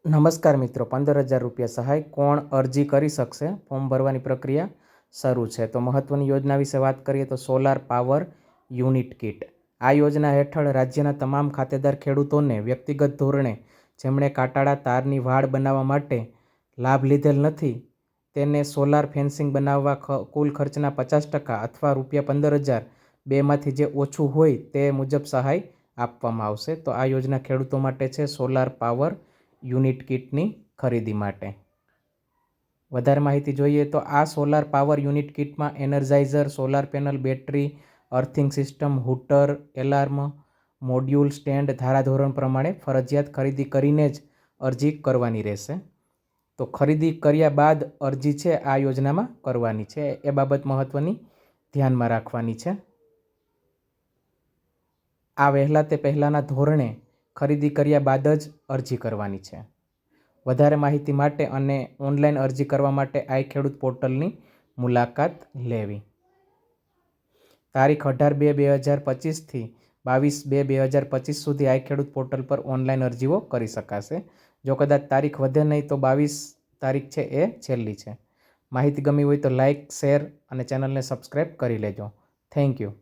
નમસ્કાર મિત્રો, 15,000 રૂપિયા સહાય કોણ અરજી કરી શકશે? ફોર્મ ભરવાની પ્રક્રિયા શરૂ છે. તો મહત્વની યોજના વિશે વાત કરીએ તો સોલાર પાવર યુનિટ કિટ. આ યોજના હેઠળ રાજ્યના તમામ ખાતેદાર ખેડૂતોને વ્યક્તિગત ધોરણે જેમણે કાંટાળા તારની વાડ બનાવવા માટે લાભ લીધેલ નથી તેને સોલાર ફેન્સિંગ બનાવવા કુલ ખર્ચના 50% અથવા ₹15,000 બેમાંથી જે ઓછું હોય તે મુજબ સહાય આપવામાં આવશે. તો આ યોજના ખેડૂતો માટે છે સોલાર પાવર યુનિટ કિટની ખરીદી માટે. વધારે માહિતી જોઈએ તો આ સોલાર પાવર યુનિટ કિટમાં energizer, solar panel, battery, earthing system, hooter, alarm, module, stand ધારાધોરણ પ્રમાણે ફરજિયાત ખરીદી કરીને જ અરજી કરવાની રહેશે. તો ખરીદી કર્યા બાદ અરજી છે આ યોજનામાં કરવાની છે, એ બાબત મહત્વની ધ્યાનમાં રાખવાની છે. આ વહેલા તે પહેલાંના ધોરણે ખરીદી કર્યા બાદ જ અરજી કરવાની છે. વધારે માહિતી માટે અને ઓનલાઈન અરજી કરવા માટે આઈ ખેડૂત પોર્ટલની મુલાકાત લેવી. તારીખ 18/2/2025 થી 22/2/2025 સુધી આઈ ખેડૂત પોર્ટલ પર ઓનલાઈન અરજીઓ કરી શકાશે. જો કદાચ તારીખ વધે નહીં તો 22 તારીખ છે એ છેલ્લી છે. માહિતી ગમી હોય તો લાઇક, શેર અને ચેનલને સબસ્ક્રાઈબ કરી લેજો. Thank you.